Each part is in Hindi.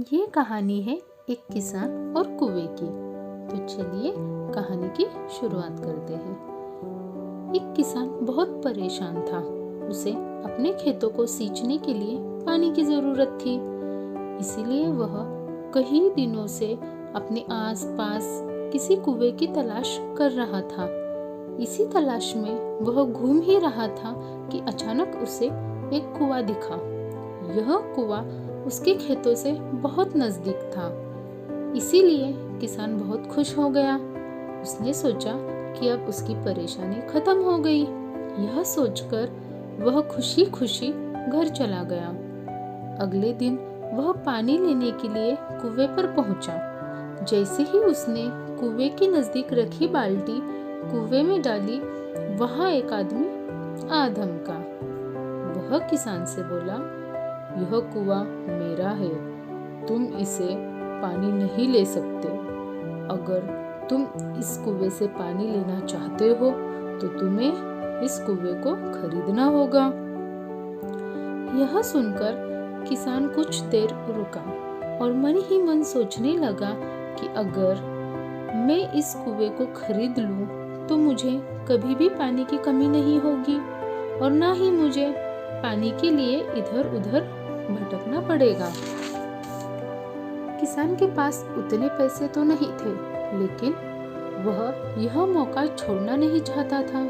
ये कहानी है एक किसान और कुएं की। तो चलिए कहानी की शुरुआत करते हैं। एक किसान बहुत परेशान था। उसे अपने खेतों को सींचने के लिए पानी की जरूरत थी। इसीलिए वह कई दिनों से अपने आसपास किसी कुएं की तलाश कर रहा था। इसी तलाश में वह घूम ही रहा था कि अचानक उसे एक कुआं दिखा। यह कुआं उसके खेतों से बहुत नजदीक था। इसीलिए किसान बहुत खुश हो गया। उसने सोचा कि अब उसकी परेशानी खत्म हो गई। यह सोचकर वह खुशी खुशी घर चला गया। अगले दिन वह पानी लेने के लिए कुएं पर पहुंचा। जैसे ही उसने कुएं के नजदीक रखी बाल्टी कुएं में डाली, वहां एक आदमी आ धमका। वह किसान से बोला, यह कुआं मेरा है, तुम इसे पानी नहीं ले सकते। अगर तुम इस कुएं से पानी लेना चाहते हो तो तुम्हें इस कुएं को खरीदना होगा। यह सुनकर किसान कुछ देर रुका और मन ही मन सोचने लगा कि अगर मैं इस कुएं को खरीद लूं तो मुझे कभी भी पानी की कमी नहीं होगी और ना ही मुझे पानी के लिए इधर उधर भटकना पड़ेगा। किसान के पास उतने पैसे तो नहीं थे, लेकिन वह यह मौका छोड़ना नहीं चाहता था।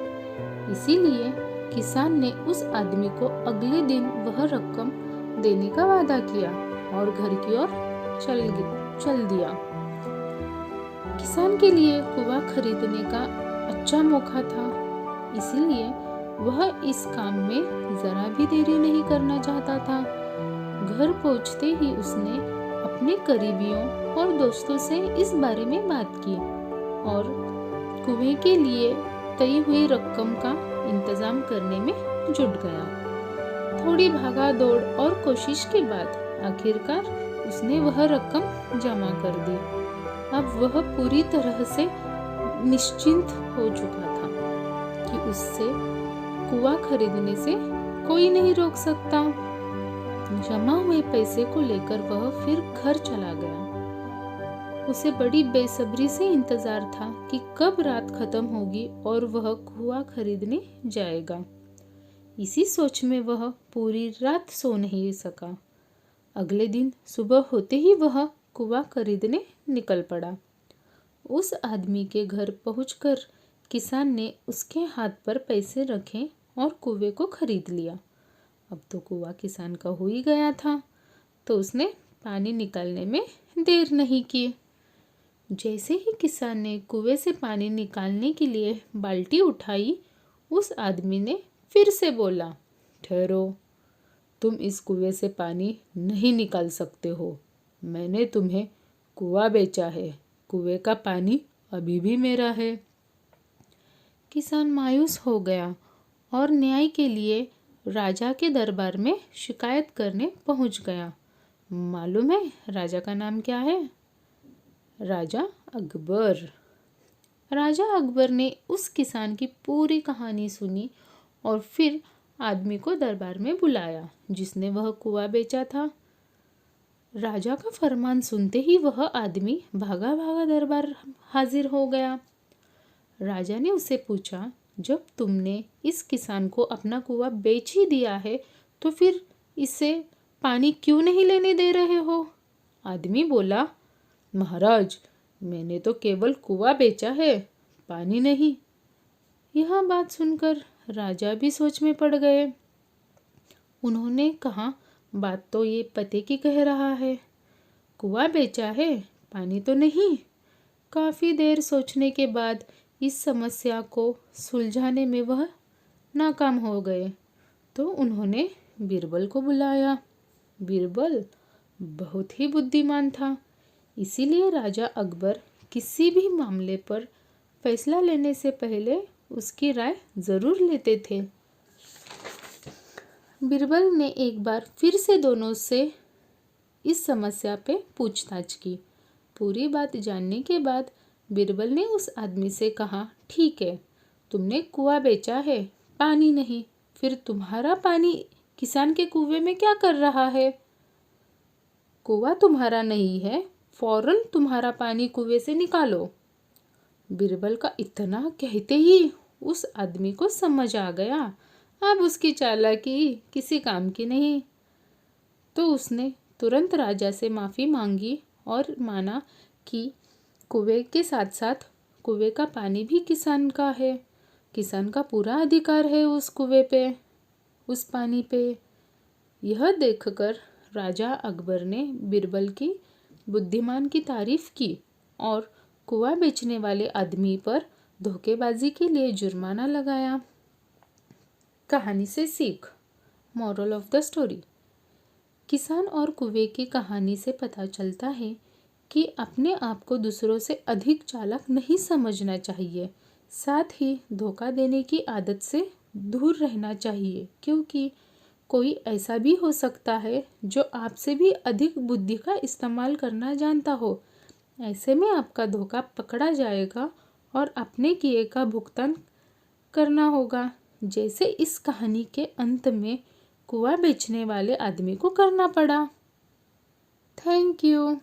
इसीलिए किसान ने उस आदमी को अगले दिन वह रकम देने का वादा किया और घर की ओर चल दिया। किसान के लिए कुआं खरीदने का अच्छा मौका था। इसीलिए वह इस काम में जरा भी देरी नहीं करना चाहता था। घर पहुंचते ही उसने अपने करीबियों और दोस्तों से इस बारे में बात की और कुएं के लिए तय हुई रकम का इंतजाम करने में जुट गया। थोड़ी भागा दौड़ और कोशिश के बाद आखिरकार उसने वह रकम जमा कर दी। अब वह पूरी तरह से निश्चिंत हो चुका था कि उससे कुआं खरीदने से कोई नहीं रोक सकता। जमा हुए पैसे को लेकर वह फिर घर चला गया। उसे बड़ी बेसब्री से इंतजार था कि कब रात खत्म होगी और वह कुआं खरीदने जाएगा। इसी सोच में वह पूरी रात सो नहीं सका। अगले दिन सुबह होते ही वह कुआं खरीदने निकल पड़ा। उस आदमी के घर पहुंचकर किसान ने उसके हाथ पर पैसे रखे और कुएं को खरीद लिया। अब तो कुआं किसान का हो ही गया था, तो उसने पानी निकालने में देर नहीं की। जैसे ही किसान ने कुएं से पानी निकालने के लिए बाल्टी उठाई, उस आदमी ने फिर से बोला, ठहरो, तुम इस कुएं से पानी नहीं निकाल सकते हो। मैंने तुम्हें कुआं बेचा है, कुएं का पानी अभी भी मेरा है। किसान मायूस हो गया और न्याय के लिए राजा के दरबार में शिकायत करने पहुंच गया। मालूम है राजा का नाम क्या है? राजा अकबर। राजा अकबर ने उस किसान की पूरी कहानी सुनी और फिर आदमी को दरबार में बुलाया जिसने वह कुआं बेचा था। राजा का फरमान सुनते ही वह आदमी भागा भागा दरबार हाजिर हो गया। राजा ने उसे पूछा, जब तुमने इस किसान को अपना कुआं बेच ही दिया है तो फिर इसे पानी क्यों नहीं लेने दे रहे हो? आदमी बोला, महाराज, मैंने तो केवल कुआं बेचा है, पानी नहीं। यह बात सुनकर राजा भी सोच में पड़ गए। उन्होंने कहा, बात तो ये पते की कह रहा है, कुआं बेचा है, पानी तो नहीं। काफी देर सोचने के बाद इस समस्या को सुलझाने में वह नाकाम हो गए, तो उन्होंने बीरबल को बुलाया। बीरबल बहुत ही बुद्धिमान था। इसीलिए राजा अकबर किसी भी मामले पर फैसला लेने से पहले उसकी राय जरूर लेते थे। बीरबल ने एक बार फिर से दोनों से इस समस्या पे पूछताछ की। पूरी बात जानने के बाद बीरबल ने उस आदमी से कहा, ठीक है, तुमने कुआं बेचा है, पानी नहीं, फिर तुम्हारा पानी किसान के कुएं में क्या कर रहा है? कुआं तुम्हारा नहीं है, फौरन तुम्हारा पानी कुएं से निकालो। बीरबल का इतना कहते ही उस आदमी को समझ आ गया अब उसकी चालाकी किसी काम की नहीं। तो उसने तुरंत राजा से माफ़ी मांगी और माना कि कुएं के साथ साथ कुएं का पानी भी किसान का है, किसान का पूरा अधिकार है उस कुएं पे, उस पानी पे। यह देखकर राजा अकबर ने बीरबल की बुद्धिमान की तारीफ की और कुआं बेचने वाले आदमी पर धोखेबाजी के लिए जुर्माना लगाया। कहानी से सीख, मॉरल ऑफ द स्टोरी। किसान और कुएं की कहानी से पता चलता है कि अपने आप को दूसरों से अधिक चालाक नहीं समझना चाहिए, साथ ही धोखा देने की आदत से दूर रहना चाहिए, क्योंकि कोई ऐसा भी हो सकता है जो आपसे भी अधिक बुद्धि का इस्तेमाल करना जानता हो। ऐसे में आपका धोखा पकड़ा जाएगा और अपने किए का भुगतान करना होगा, जैसे इस कहानी के अंत में कुआं बेचने वाले आदमी को करना पड़ा। Thank you.